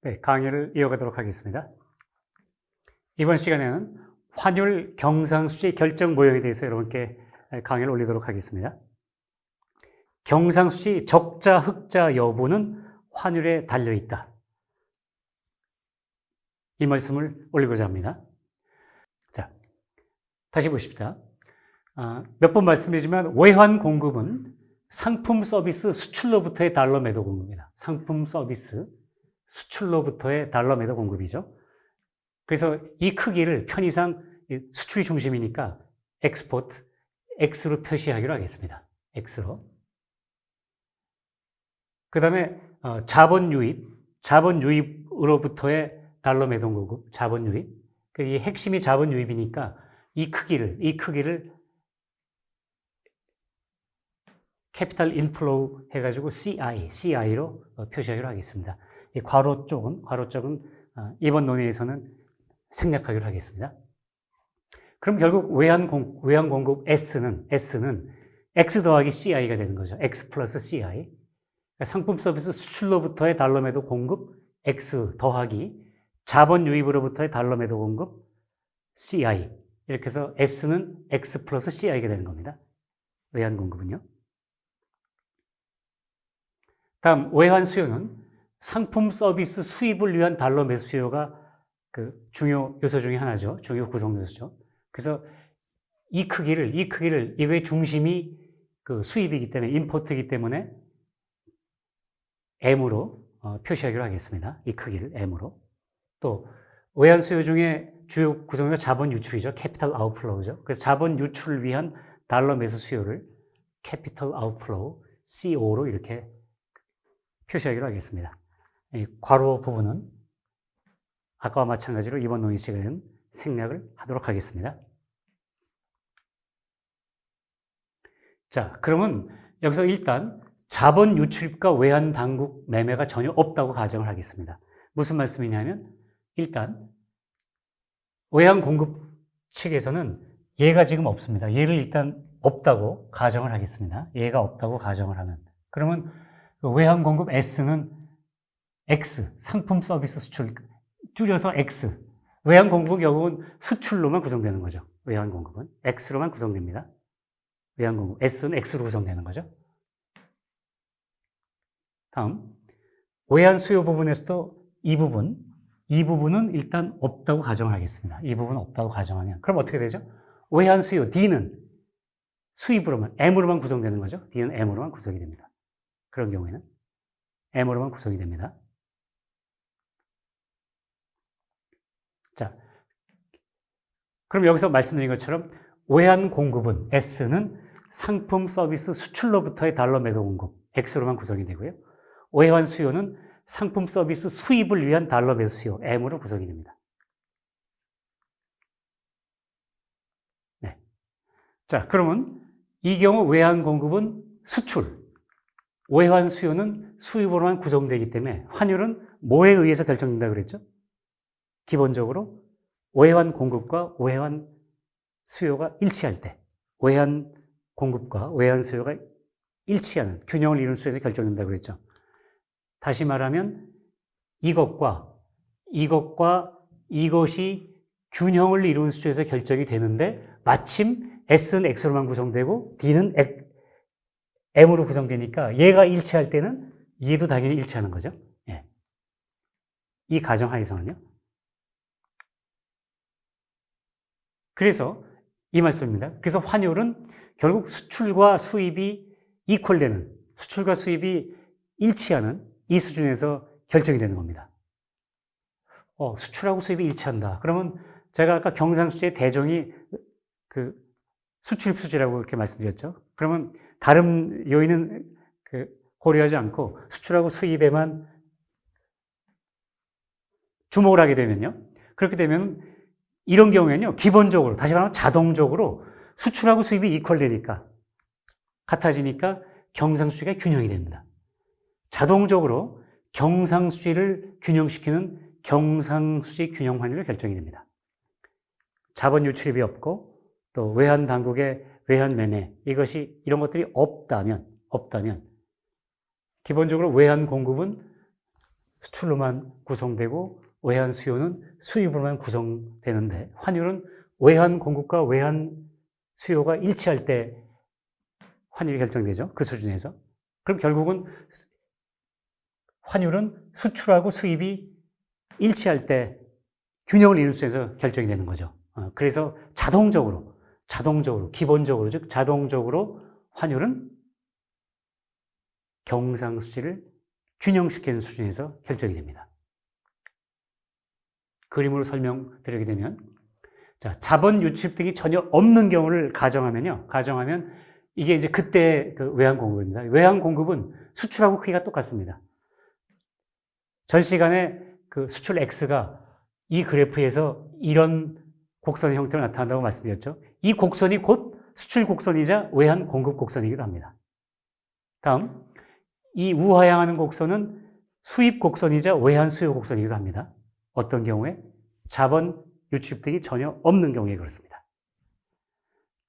네, 강의를 이어가도록 하겠습니다. 이번 시간에는 환율 경상수지 결정 모형에 대해서 여러분께 강의를 올리도록 하겠습니다. 경상수지 적자, 흑자 여부는 환율에 달려있다. 이 말씀을 올리고자 합니다. 자, 다시 보십시다. 몇 번 말씀드리지만 외환 공급은 상품 서비스 수출로부터의 달러 매도 공급입니다. 상품 서비스 수출로부터의 달러 매도 공급이죠. 그래서 이 크기를 편의상 수출이 중심이니까 엑스포트, X로 표시하기로 하겠습니다. X로. 그 다음에 자본 유입으로부터의 달러 매도 공급, 자본 유입. 이 핵심이 자본 유입이니까 이 크기를 캐피탈 인플로우 해가지고 CI로 표시하기로 하겠습니다. 이 괄호 쪽은 이번 논의에서는 생략하기로 하겠습니다. 그럼 결국 외환 공급 S는 X 더하기 CI가 되는 거죠. X 플러스 CI. 그러니까 상품 서비스 수출로부터의 달러 매도 공급 X 더하기 자본 유입으로부터의 달러 매도 공급 CI. 이렇게 해서 S는 X 플러스 CI가 되는 겁니다. 외환 공급은요. 다음 외환 수요는 상품 서비스 수입을 위한 달러 매수 수요가 그 중요 요소 중에 하나죠. 중요 구성 요소죠. 그래서 이거의 중심이 그 수입이기 때문에 임포트이기 때문에 M으로 표시하기로 하겠습니다. 이 크기를 M으로. 또 외환 수요 중에 주요 구성이 자본 유출이죠. 캐피탈 아웃플로우죠. 그래서 자본 유출을 위한 달러 매수 수요를 캐피탈 아웃플로우 CO로 이렇게 표시하기로 하겠습니다. 이 괄호 부분은 아까와 마찬가지로 이번 논의 시간에는 생략을 하도록 하겠습니다. 자, 그러면 여기서 일단 자본 유출입과 외환 당국 매매가 전혀 없다고 가정을 하겠습니다. 무슨 말씀이냐면 일단 외환 공급 측에서는 얘가 지금 없습니다. 얘를 일단 없다고 가정을 하겠습니다. 얘가 없다고 가정을 하면 그러면 외환 공급 S는 X, 상품 서비스 수출, 줄여서 X. 외환 공급은 결국은 수출로만 구성되는 거죠. 외환 공급은 X로만 구성됩니다. 외환 공급 S는 X로 구성되는 거죠. 다음 외환 수요 부분에서도 이 부분은 일단 없다고 가정하겠습니다. 이 부분은 없다고 가정하면 그럼 어떻게 되죠? 외환 수요 D는 수입으로만 M으로만 구성되는 거죠. D는 M으로만 구성이 됩니다. 그런 경우에는 M으로만 구성이 됩니다. 자, 그럼 여기서 말씀드린 것처럼 외환 공급은 S는 상품 서비스 수출로부터의 달러 매도 공급 X로만 구성이 되고요. 외환 수요는 상품 서비스 수입을 위한 달러 매수 수요 M으로 구성이 됩니다. 네. 자, 그러면 이 경우 외환 공급은 수출, 외환 수요는 수입으로만 구성되기 때문에 환율은 뭐에 의해서 결정된다고 그랬죠? 기본적으로 외환 공급과 외환 수요가 일치할 때, 외환 공급과 외환 수요가 일치하는 균형을 이룬 수에서 결정된다고 그랬죠. 다시 말하면 이것과 이것이 균형을 이룬 수에서 결정이 되는데 마침 S는 X로만 구성되고 D는 M으로 구성되니까 얘가 일치할 때는 얘도 당연히 일치하는 거죠. 예. 이 가정하에서는요. 그래서 이 말씀입니다. 그래서 환율은 결국 수출과 수입이 일치하는 이 수준에서 결정이 되는 겁니다. 수출하고 수입이 일치한다. 그러면 제가 아까 경상수지의 대종이 그 수출입 수지라고 이렇게 말씀드렸죠. 그러면 다른 요인은 고려하지 않고 수출하고 수입에만 주목을 하게 되면요. 그렇게 되면 이런 경우에는요. 기본적으로 다시 말하면 자동적으로 수출하고 수입이 이퀄되니까 같아지니까 경상수지가 균형이 됩니다. 자동적으로 경상수지를 균형시키는 경상수지 균형 환율을 결정이 됩니다. 자본 유출입이 없고 또 외환 당국의 외환 매매 이런 것들이 없다면 기본적으로 외환 공급은 수출로만 구성되고 외환 수요는 수입으로만 구성되는데 환율은 외환 공급과 외환 수요가 일치할 때 환율이 결정되죠. 그 수준에서. 그럼 결국은 환율은 수출하고 수입이 일치할 때 균형을 이룰 수 있어서 결정이 되는 거죠. 그래서 자동적으로, 기본적으로, 즉 자동적으로 환율은 경상수지를 균형시키는 수준에서 결정이 됩니다. 그림으로 설명드리게 되면, 자, 자본 유출 등이 전혀 없는 경우를 가정하면 이게 이제 그때 그 외환 공급입니다. 외환 공급은 수출하고 크기가 똑같습니다. 전 시간에 그 수출 X가 이 그래프에서 이런 곡선의 형태로 나타난다고 말씀드렸죠. 이 곡선이 곧 수출 곡선이자 외환 공급 곡선이기도 합니다. 다음, 이 우하향하는 곡선은 수입 곡선이자 외환 수요 곡선이기도 합니다. 어떤 경우에? 자본 유출 등이 전혀 없는 경우에 그렇습니다.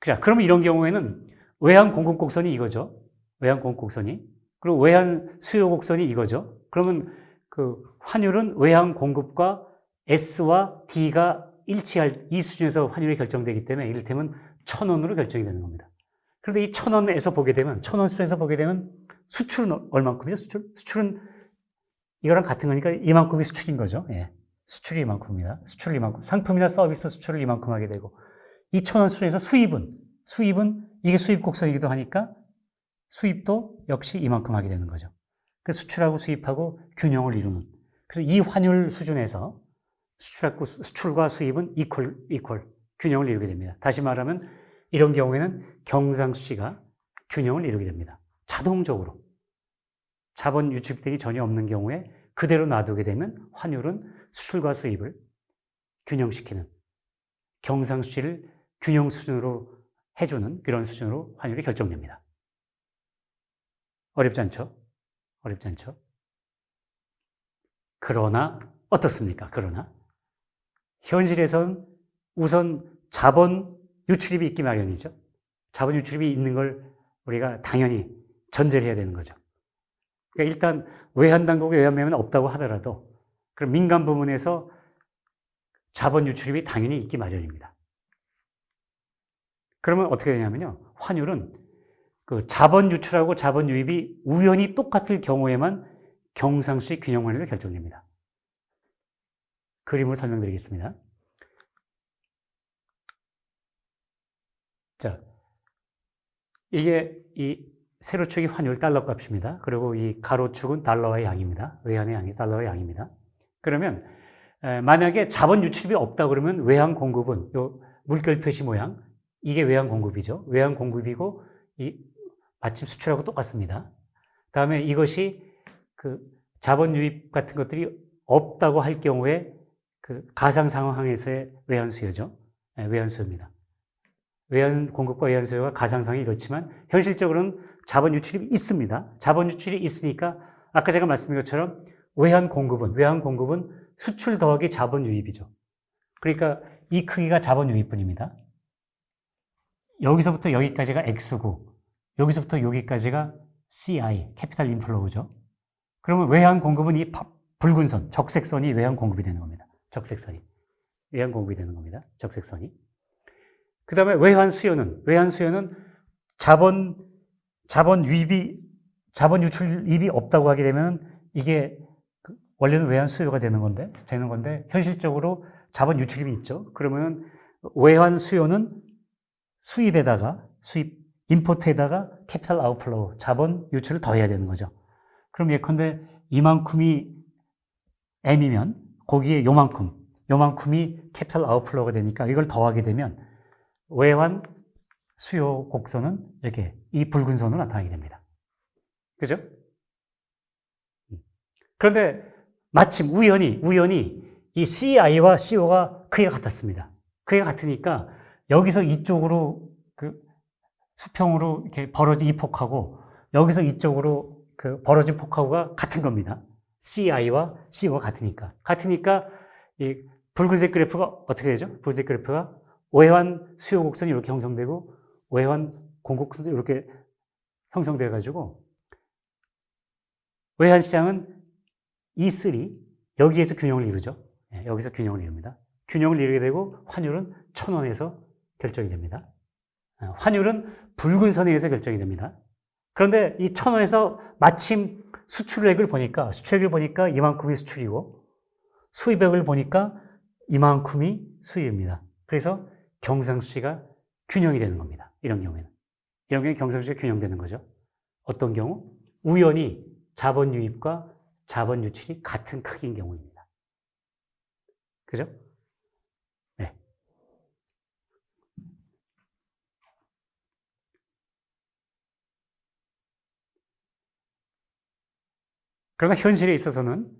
자, 그러면 이런 경우에는 외환 공급 곡선이 이거죠. 외환 공급 곡선이. 그리고 외환 수요 곡선이 이거죠. 그러면 그 환율은 외환 공급과 S와 D가 일치할 이 수준에서 환율이 결정되기 때문에 이를테면 1,000원으로 결정이 되는 겁니다. 그런데 이 1,000원에서 보게 되면, 1,000원 수준에서 보게 되면 수출은 얼만큼이죠? 수출은 이거랑 같은 거니까 이만큼이 수출인 거죠. 예. 수출이 이만큼입니다. 수출이 이만큼. 상품이나 서비스 수출을 이만큼 하게 되고, 2,000원 수준에서 수입은 이게 수입 곡선이기도 하니까 수입도 역시 이만큼 하게 되는 거죠. 그래서 수출하고 수입하고 균형을 이루는. 그래서 이 환율 수준에서 수출과 수입은 이퀄, 균형을 이루게 됩니다. 다시 말하면 이런 경우에는 경상수지가 균형을 이루게 됩니다. 자동적으로. 자본 유출 등이 전혀 없는 경우에 그대로 놔두게 되면 환율은 수출과 수입을 균형시키는 경상수지를 균형 수준으로 해주는 그런 수준으로 환율이 결정됩니다. 어렵지 않죠? 그러나 어떻습니까? 그러나 현실에선 우선 자본 유출입이 있기 마련이죠. 자본 유출입이 있는 걸 우리가 당연히 전제를 해야 되는 거죠. 그러니까 일단 외환 당국의 외환 매매는 없다고 하더라도 그럼 민간 부문에서 자본 유출입이 당연히 있기 마련입니다. 그러면 어떻게 되냐면요. 환율은 그 자본 유출하고 자본 유입이 우연히 똑같을 경우에만 경상수지 균형 환율이 결정됩니다. 그림으로 설명드리겠습니다. 자, 이게 이 세로축이 환율 달러 값입니다. 그리고 이 가로축은 달러의 양입니다. 외환의 양이 달러의 양입니다. 그러면 만약에 자본 유출입이 없다 그러면 외환 공급은 요 물결 표시 모양 이게 외환 공급이죠. 외환 공급이고 이 마침 수출하고 똑같습니다. 다음에 이것이 그 자본 유입 같은 것들이 없다고 할 경우에 그 가상 상황에서의 외환 수요죠. 외환 수요입니다. 외환 공급과 외환 수요가 가상 상황이 이렇지만 현실적으로는 자본 유출이 있습니다. 자본 유출이 있으니까 아까 제가 말씀드린 것처럼 외환 공급은 수출 더하기 자본 유입이죠. 그러니까 이 크기가 자본 유입분입니다. 여기서부터 여기까지가 X고 여기서부터 여기까지가 CI, 캐피탈 인플로우죠. 그러면 외환 공급은 이 붉은 선, 적색선이 외환 공급이 되는 겁니다. 적색선이. 외환 공급이 되는 겁니다. 적색선이. 그 다음에 외환 수요는 자본 유출입이 없다고 하게 되면 이게 원래는 외환 수요가 되는 건데 현실적으로 자본 유출입이 있죠. 그러면 외환 수요는 임포트에다가 캐피탈 아웃플로우, 자본 유출을 더해야 되는 거죠. 그럼 예컨대 이만큼이 M이면 거기에 요만큼이 캐피탈 아웃플로우가 되니까 이걸 더하게 되면 외환 수요 곡선은 이렇게 이 붉은 선으로 나타나게 됩니다. 그죠? 그런데 마침 우연히 이 CI와 CO가 크기가 같았습니다. 크기가 같으니까 여기서 이쪽으로 그 수평으로 이렇게 벌어진 이 폭하고 여기서 이쪽으로 그 벌어진 폭하고가 같은 겁니다. CI와 CO가 같으니까 이 붉은색 그래프가 어떻게 되죠? 붉은색 그래프가 외환 수요 곡선이 이렇게 형성되고 외환 공급 곡선이 이렇게 형성돼 가지고 외환 시장은 E3 여기에서 균형을 이루죠. 여기서 균형을 이룹니다. 균형을 이루게 되고 환율은 1,000원에서 결정이 됩니다. 환율은 붉은 선에 의해서 결정이 됩니다. 그런데 이 1,000원에서 마침 수출액을 보니까 이만큼이 수출이고 수입액을 보니까 이만큼이 수입입니다. 그래서 경상수지가 균형이 되는 겁니다. 이런 경우에는 경상수지가 균형되는 거죠. 어떤 경우? 우연히 자본 유입과 자본 유출이 같은 크기인 경우입니다. 그죠? 네. 그러나 현실에 있어서는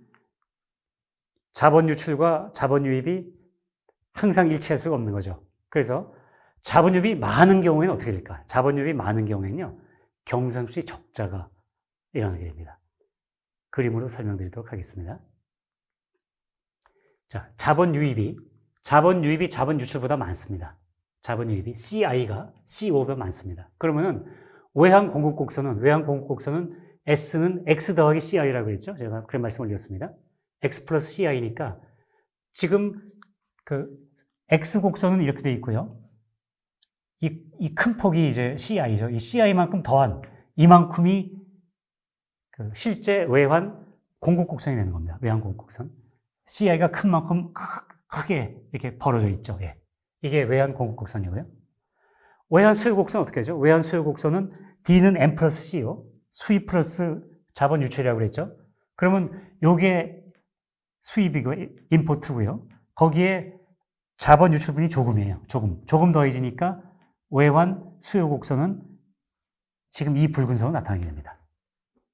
자본 유출과 자본 유입이 항상 일치할 수가 없는 거죠. 그래서 자본 유입이 많은 경우에는 어떻게 될까? 자본 유입이 많은 경우에는요, 경상수지 적자가 일어나게 됩니다. 그림으로 설명드리도록 하겠습니다. 자, 자본 유입이 자본 유출보다 많습니다. 자본 유입이 CI가 C5보다 많습니다. 그러면은 외환 공급 곡선은 S는 X 더하기 CI라고 그랬죠? 제가 그런 말씀을 드렸습니다. X 플러스 CI니까 지금 그 X 곡선은 이렇게 되어 있고요. 이 큰 폭이 이제 CI죠. 이 CI만큼 더한 이만큼이 그 실제 외환 공급 곡선이 되는 겁니다. 외환 공급 곡선. CI가 큰 만큼 크게 이렇게 벌어져 있죠. 예. 이게 외환 공급 곡선이고요. 외환 수요 곡선은 어떻게 하죠? 외환 수요 곡선은 D는 M 플러스 C요. 수입 플러스 자본 유출이라고 그랬죠. 그러면 요게 수입이고 임포트고요. 거기에 자본 유출분이 조금이에요. 조금 더해지니까 외환 수요 곡선은 지금 이 붉은 선으로 나타나게 됩니다.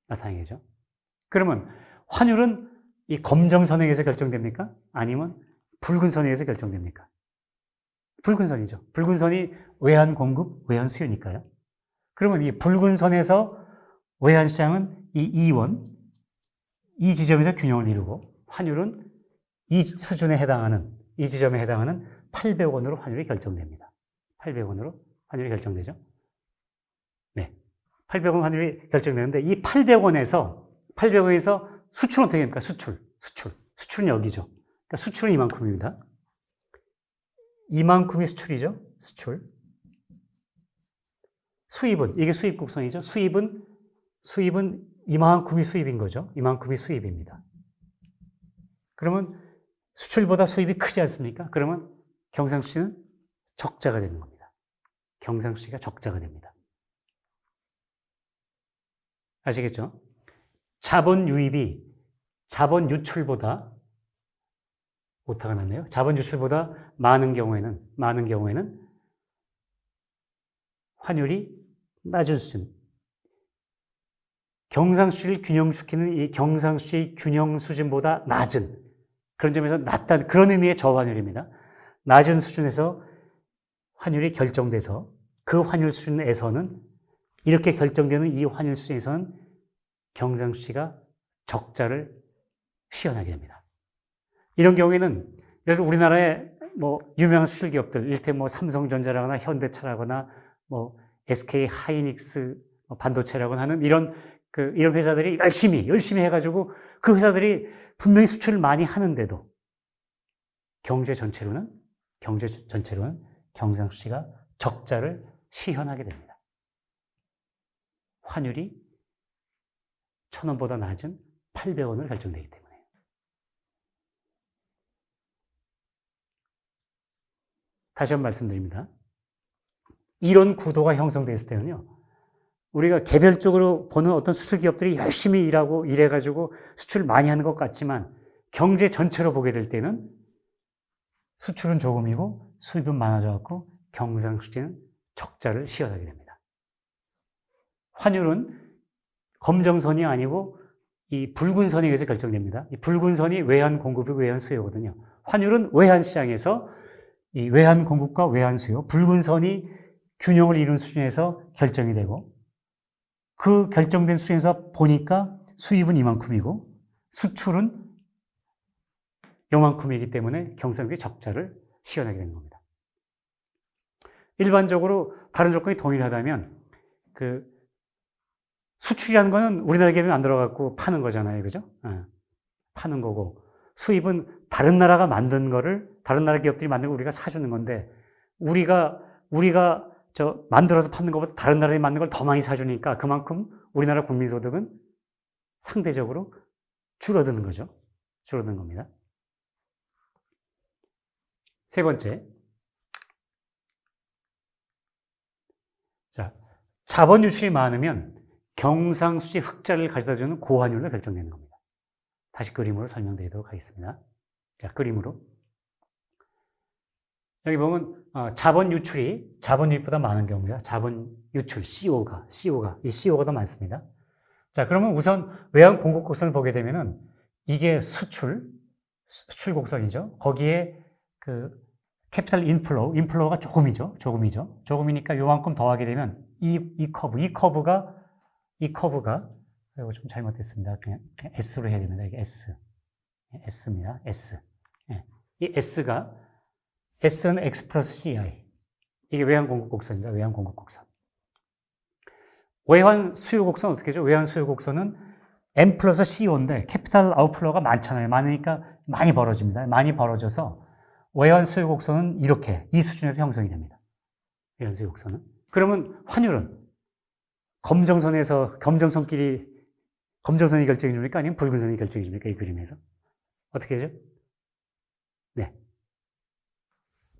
나타나게 되죠. 그러면 환율은 이 검정선에 의해서 결정됩니까? 아니면 붉은 선에 의해서 결정됩니까? 붉은 선이죠. 붉은 선이 외환 공급, 외환 수요니까요. 그러면 이 붉은 선에서 외환 시장은 이 2원, 이 지점에서 균형을 이루고 환율은 이 수준에 해당하는, 이 지점에 해당하는 800원으로 환율이 결정됩니다. 800원으로 환율이 결정되죠. 네. 800원 환율이 결정되는데 이 800원에서 수출은 어떻게 됩니까? 수출은 여기죠. 그러니까 수출은 이만큼입니다. 이만큼이 수출이죠. 수입은 이게 수입 곡선이죠. 수입은 이만큼이 수입인 거죠. 이만큼이 수입입니다. 그러면 수출보다 수입이 크지 않습니까? 그러면 경상수지는 적자가 되는 겁니다. 경상수지가 적자가 됩니다. 아시겠죠? 자본 유입이 자본 유출보다 오타가 났네요. 자본 유출보다 많은 경우에는 환율이 낮은 수준. 경상수지를 균형시키는 이 경상수지 균형 수준보다 낮은 그런 점에서 낮다는 그런 의미의 저환율입니다. 낮은 수준에서 환율이 결정돼서 그 환율 수준에서는 이렇게 결정되는 이 환율 수준에서는 경상수지가 적자를 시현하게 됩니다. 이런 경우에는 그래서 우리나라의 뭐 유명한 수출 기업들, 일테 뭐 삼성전자라거나 현대차라거나 뭐 SK 하이닉스 반도체라거나 하는 이런 회사들이 열심히 해가지고 그 회사들이 분명히 수출을 많이 하는데도 경제 전체로는 경상수지가 적자를 시현하게 됩니다. 환율이 1,000원보다 낮은 800원을 결정되기 때문에. 다시 한번 말씀드립니다. 이런 구도가 형성됐을 때는요, 우리가 개별적으로 보는 어떤 수출 기업들이 열심히 일해가지고 수출을 많이 하는 것 같지만 경제 전체로 보게 될 때는 수출은 조금이고 수입은 많아져갖고 경상수지는 적자를 시현하게 됩니다. 환율은 검정선이 아니고 이 붉은 선에 의해서 결정됩니다. 이 붉은 선이 외환 공급이고 외환 수요거든요. 환율은 외환 시장에서 이 외환 공급과 외환 수요, 붉은 선이 균형을 이룬 수준에서 결정이 되고 그 결정된 수준에서 보니까 수입은 이만큼이고 수출은 요만큼이기 때문에 경상수지 적자를 시현하게 되는 겁니다. 일반적으로 다른 조건이 동일하다면 수출이라는 거는 우리나라 기업이 만들어갖고 파는 거잖아요. 그죠? 파는 거고, 수입은 다른 나라가 만든 거를, 다른 나라 기업들이 만든 걸 우리가 사주는 건데, 우리가 만들어서 파는 것보다 다른 나라에 만든 걸 더 많이 사주니까 그만큼 우리나라 국민소득은 상대적으로 줄어드는 거죠. 줄어드는 겁니다. 세 번째. 자, 자본 유출이 많으면 경상수지 흑자를 가져다주는 고환율로 결정되는 겁니다. 다시 그림으로 설명드리도록 하겠습니다. 자, 그림으로. 여기 보면 자본 유출이 자본 유입보다 많은 경우입니다. 자본 유출, CO가 더 많습니다. 자, 그러면 우선 외환 공급 곡선을 보게 되면은 이게 수출 곡선이죠. 거기에 그 캐피탈 인플로우가 조금이니까 요만큼 더하게 되면 이 커브가 이거 좀 잘못됐습니다. 그냥 S로 해야 됩니다. 이게 S입니다. S. 이 S는 X 플러스 CI. 이게 외환 공급 곡선입니다. 외환 공급 곡선. 외환 수요 곡선 어떻게 하죠? 외환 수요 곡선은 M 플러스 CO인데 캐피탈 아웃플로우가 많잖아요. 많으니까 많이 벌어집니다. 많이 벌어져서 외환 수요 곡선은 이렇게 이 수준에서 형성이 됩니다. 외환 수요 곡선은. 그러면 환율은 검정선이 결정해 줍니까? 아니면 붉은 선이 결정해 줍니까? 이 그림에서. 어떻게 하죠? 네.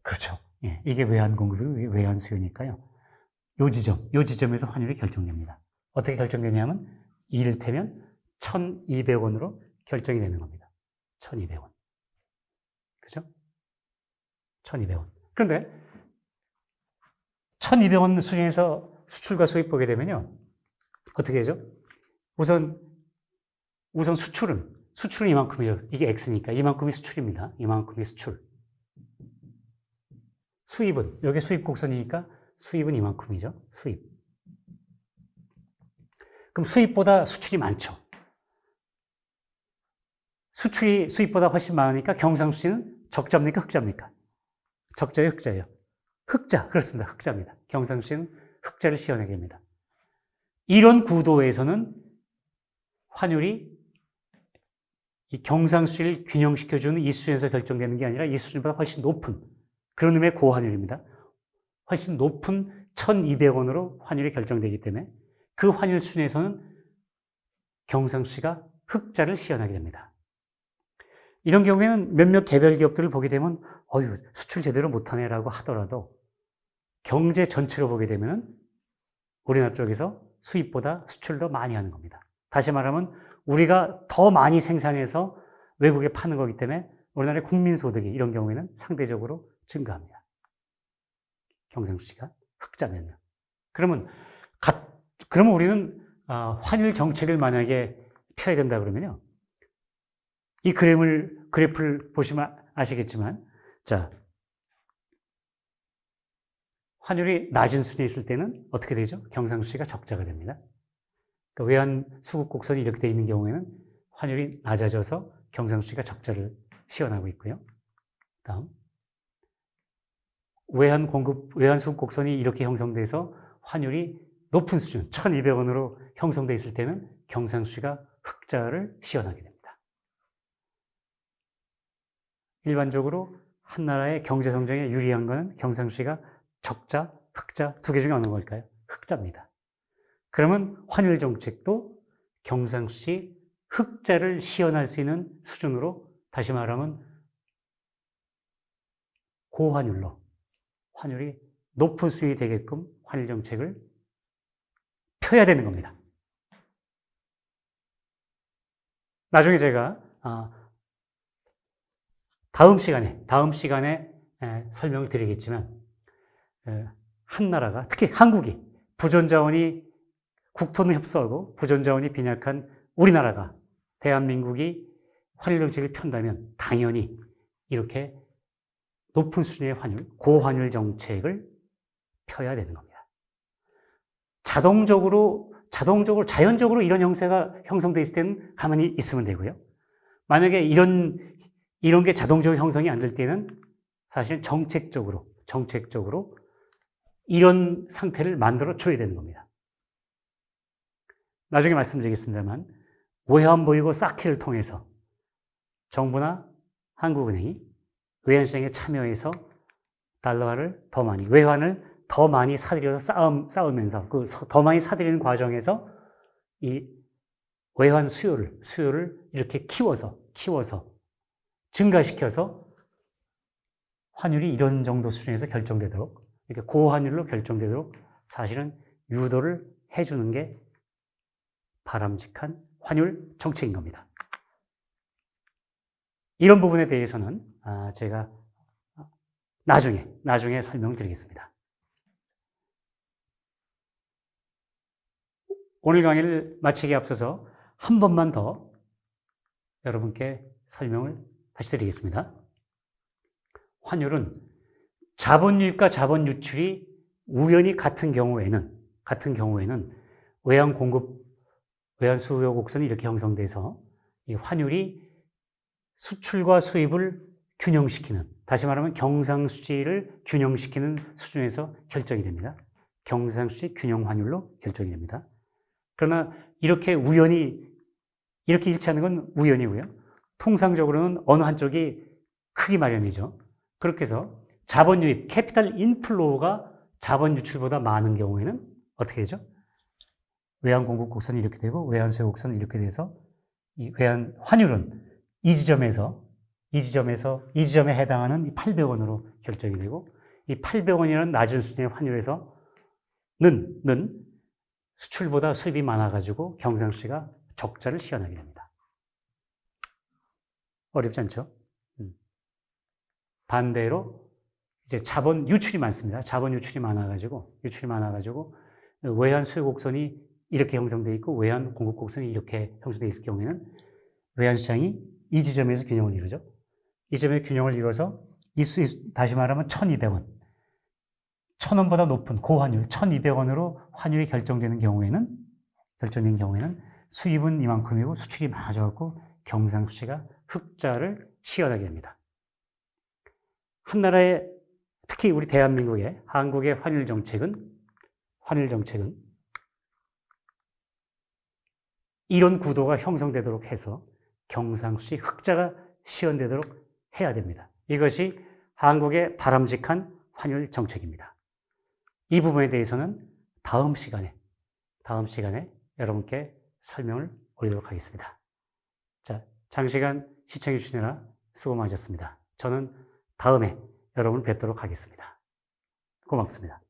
그렇죠. 예, 이게 외환 공급이고 외환 수요니까요. 요 지점에서 환율이 결정됩니다. 어떻게 결정되냐면 이를테면 1,200원으로 결정이 되는 겁니다. 1,200원. 그죠? 1,200원. 그런데 1,200원 수준에서 수출과 수입 보게 되면요. 어떻게 되죠? 우선 수출은 이만큼이죠. 이게 X니까 이만큼이 수출입니다. 이만큼이 수출. 수입은 여기 수입 곡선이니까 수입은 이만큼이죠. 수입. 그럼 수입보다 수출이 많죠. 수출이 수입보다 훨씬 많으니까 경상수지는 적자입니까? 흑자입니까? 적자예요, 흑자예요. 흑자, 그렇습니다. 흑자입니다. 경상수지는 흑자를 시현하게 됩니다. 이런 구도에서는 환율이 이 경상수지를 균형시켜주는 이 수준에서 결정되는 게 아니라 이 수준보다 훨씬 높은 그런 의미의 고환율입니다. 훨씬 높은 1,200원으로 환율이 결정되기 때문에 그 환율 수준에서는 경상수지가 흑자를 시현하게 됩니다. 이런 경우에는 몇몇 개별 기업들을 보게 되면 수출 제대로 못하네라고 하더라도 경제 전체로 보게 되면 우리나라 쪽에서 수입보다 수출을 더 많이 하는 겁니다. 다시 말하면 우리가 더 많이 생산해서 외국에 파는 거기 때문에 우리나라의 국민소득이 이런 경우에는 상대적으로 증가합니다. 경상수지가 흑자면요. 그러면 우리는 환율 정책을 만약에 펴야 된다 그러면요. 이 그래프를 보시면 아시겠지만, 자, 환율이 낮은 수준에 있을 때는 어떻게 되죠? 경상수지가 적자가 됩니다. 그러니까 외환 수급 곡선이 이렇게 되어 있는 경우에는 환율이 낮아져서 경상수지가 적자를 시현하고 있고요. 다음. 외환 수급 곡선이 이렇게 형성돼서 환율이 높은 수준, 1,200원으로 형성되어 있을 때는 경상수지가 흑자를 시현하게 됩니다. 일반적으로 한 나라의 경제 성장에 유리한 것은 경상수지가 적자, 흑자 두 개 중에 어느 걸까요? 흑자입니다. 그러면 환율 정책도 경상수지 흑자를 시현할 수 있는 수준으로 다시 말하면 고환율로 환율이 높은 수준이 되게끔 환율 정책을 펴야 되는 겁니다. 나중에 제가 다음 시간에 설명을 드리겠지만 한 나라가 특히 한국이 국토는 협소하고 부존자원이 빈약한 우리나라가 대한민국이 환율 정책을 편다면 당연히 이렇게 높은 수준의 환율, 고환율 정책을 펴야 되는 겁니다. 자연적으로 이런 형태가 형성되어 있을 때는 가만히 있으면 되고요. 만약에 이런 게 자동적으로 형성이 안 될 때는 사실 정책적으로 이런 상태를 만들어 줘야 되는 겁니다. 나중에 말씀드리겠습니다만 외환 보유고 쌓기를 통해서 정부나 한국은행이 외환시장에 참여해서 달러화를 더 많이, 외환을 더 많이 사들여서 쌓으면서 그 더 많이 사들이는 과정에서 이 외환 수요를 이렇게 키워서 증가시켜서 환율이 이런 정도 수준에서 결정되도록, 이렇게 고환율로 결정되도록 사실은 유도를 해주는 게 바람직한 환율 정책인 겁니다. 이런 부분에 대해서는 제가 나중에 설명드리겠습니다. 오늘 강의를 마치기에 앞서서 한 번만 더 여러분께 설명을 다시 드리겠습니다. 환율은 자본 유입과 자본 유출이 우연히 같은 경우에는 외환 공급, 외환 수요 곡선이 이렇게 형성돼서 이 환율이 수출과 수입을 균형시키는, 다시 말하면 경상수지를 균형시키는 수준에서 결정이 됩니다. 경상수지 균형 환율로 결정이 됩니다. 그러나 이렇게 일치하는 건 우연이고요. 통상적으로는 어느 한쪽이 크기 마련이죠. 그렇게 해서 자본 유입, 캐피탈 인플로우가 자본 유출보다 많은 경우에는 어떻게 되죠? 외환 공급 곡선이 이렇게 되고 외환 수요 곡선이 이렇게 돼서 이 외환 환율은 이 지점에 해당하는 800원으로 결정이 되고, 이 800원이라는 낮은 수준의 환율에서는 수출보다 수입이 많아가지고 경상수지가 적자를 시현하게 됩니다. 어렵지 않죠? 반대로 이제 자본 유출이 많습니다. 자본 유출이 많아가지고 외환 수요 곡선이 이렇게 형성되어 있고 외환 공급 곡선이 이렇게 형성되어 있을 경우에는 외환 시장이 이 지점에서 균형을 이루죠. 이 지점에서 균형을 이뤄서 다시 말하면 1,200원, 1,000원보다 높은 고환율 1,200원으로 환율이 결정되는 경우에는 수입은 이만큼이고 수출이 많아져갖고 경상수지가 흑자를 시현하게 됩니다. 한 나라의, 특히 우리 대한민국의, 한국의 환율 정책은 이런 구도가 형성되도록 해서 경상수지 흑자가 시현되도록 해야 됩니다. 이것이 한국의 바람직한 환율 정책입니다. 이 부분에 대해서는 다음 시간에 여러분께 설명을 올리도록 하겠습니다. 자, 장시간 시청해 주시느라 수고 많으셨습니다. 저는 다음에 여러분을 뵙도록 하겠습니다. 고맙습니다.